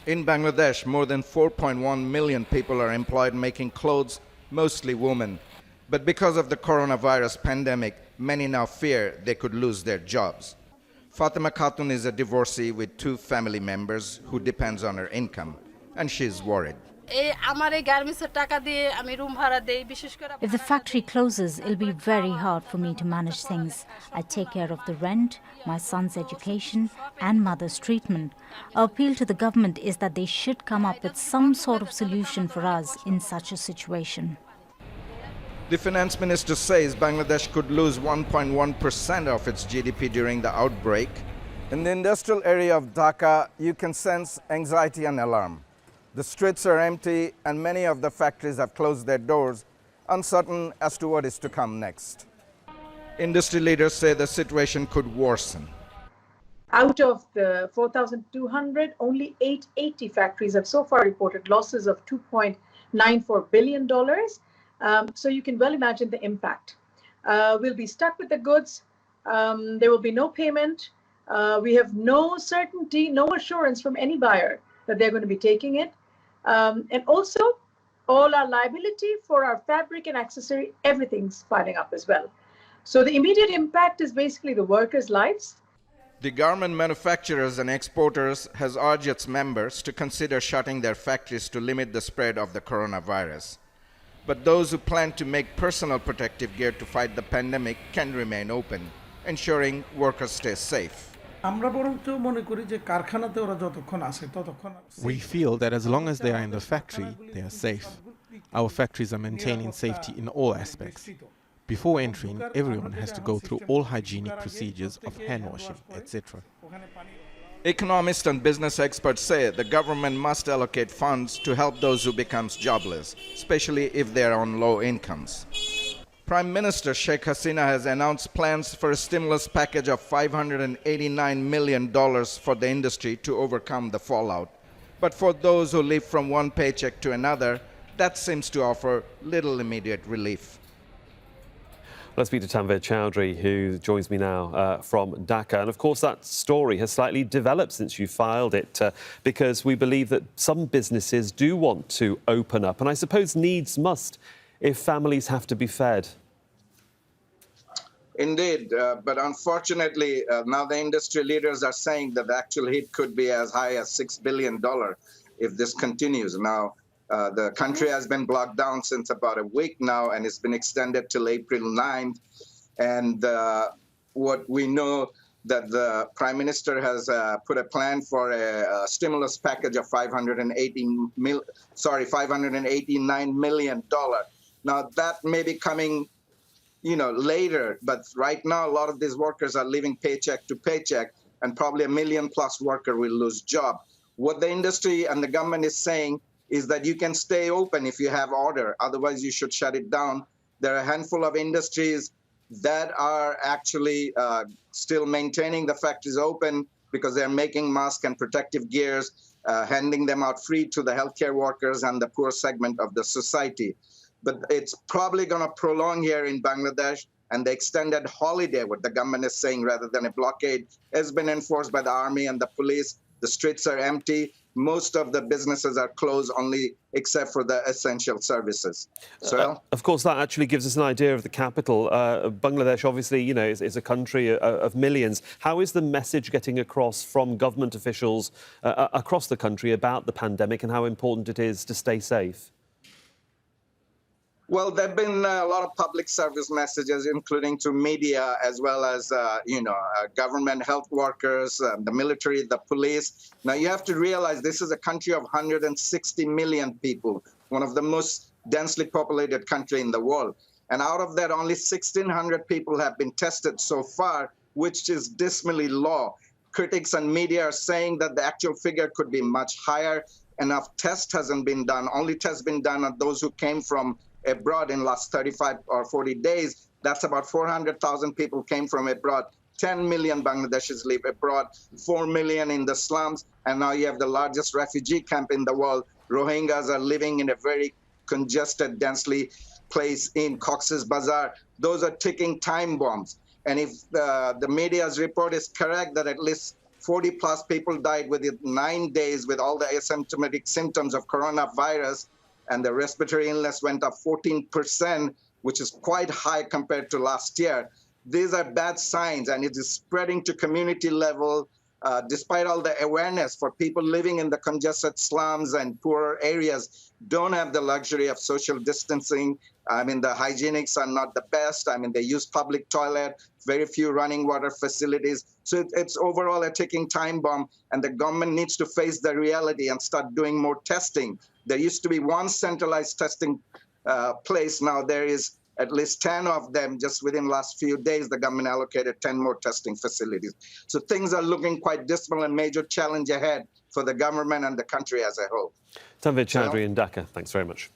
In Bangladesh, more than 4.1 million people are employed making clothes, mostly women. But because of the coronavirus pandemic, many now fear they could lose their jobs. Fatima Khatun is a divorcee with 2 family members who depends on her income, and she's worried. If the factory closes, it'll be very hard for me to manage things. I take care of the rent, my son's education, and mother's treatment. Our appeal to the government is that they should come up with some sort of solution for us in such a situation. The finance minister says Bangladesh could lose 1.1% of its GDP during the outbreak. In the industrial area of Dhaka, you can sense anxiety and alarm. The streets are empty and many of the factories have closed their doors, uncertain as to what is to come next. Industry leaders say the situation could worsen. Out of the 4,200, only 880 factories have so far reported losses of $2.94 billion. So you can well imagine the impact. We'll be stuck with the goods. There will be no payment. We have no certainty, no assurance from any buyer that they're going to be taking it. And also, all our liability for our fabric and accessory, everything's piling up as well. So the immediate impact is basically the workers' lives. The garment manufacturers and exporters has urged its members to consider shutting their factories to limit the spread of the coronavirus. But those who plan to make personal protective gear to fight the pandemic can remain open, ensuring workers stay safe. We feel that as long as they are in the factory, they are safe. Our factories are maintaining safety in all aspects. Before entering, everyone has to go through all hygienic procedures of hand washing, etc. Economists and business experts say the government must allocate funds to help those who become jobless, especially if they are on low incomes. Prime Minister Sheikh Hasina has announced plans for a stimulus package of $589 million for the industry to overcome the fallout. But for those who live from one paycheck to another, that seems to offer little immediate relief. Let's speak to Tanvir Chowdhury, who joins me now from Dhaka. And of course, that story has slightly developed since you filed it, because we believe that some businesses do want to open up. And I suppose needs must if families have to be fed. Indeed, but unfortunately, now the industry leaders are saying that the actual hit could be as high as $6 billion if this continues. Now, the country has been blocked down since about a week now, and it's been extended till April 9th. And what we know that the Prime Minister has put a plan for a stimulus package of $589 million. Now, that may be coming later, but right now a lot of these workers are living paycheck to paycheck, and probably 1 million plus worker will lose job. What the industry and the government is saying is that you can stay open if you have order, otherwise you should shut it down. There are a handful of industries that are actually still maintaining the factories open because they're making masks and protective gears, handing them out free to the healthcare workers and the poor segment of the society. But it's probably going to prolong here in Bangladesh, and the extended holiday, what the government is saying, rather than a blockade, has been enforced by the army and the police. The streets are empty. Most of the businesses are closed, only except for the essential services. So, of course, that actually gives us an idea of the capital. Bangladesh, obviously, is a country of millions. How is the message getting across from government officials across the country about the pandemic and how important it is to stay safe? Well, there have been a lot of public service messages, including to media, as well as, government health workers, the military, the police. Now, you have to realize this is a country of 160 million people, one of the most densely populated country in the world. And out of that, only 1,600 people have been tested so far, which is dismally low. Critics and media are saying that the actual figure could be much higher. Enough tests hasn't been done. Only tests been done on those who came from abroad in last 35 or 40 days. That's about 400,000 people came from abroad. 10 million Bangladeshis live abroad, 4 million in the slums, and now you have the largest refugee camp in the world. Rohingyas are living in a very congested, densely place in Cox's Bazar. Those are ticking time bombs. And if the media's report is correct that at least 40 plus people died within 9 days with all the asymptomatic symptoms of coronavirus, and the respiratory illness went up 14%, which is quite high compared to last year. These are bad signs, and it is spreading to community level. Despite all the awareness for people living in the congested slums and poorer areas don't have the luxury of social distancing. I mean, the hygienics are not the best. I mean, they use public toilet, very few running water facilities. So it's overall a ticking time bomb, and the government needs to face the reality and start doing more testing. There used to be one centralized testing place. Now there is at least 10 of them. Just within the last few days, the government allocated 10 more testing facilities. So things are looking quite dismal, and major challenge ahead for the government and the country as a whole. Tanveer Chowdhury in Dhaka, thanks very much.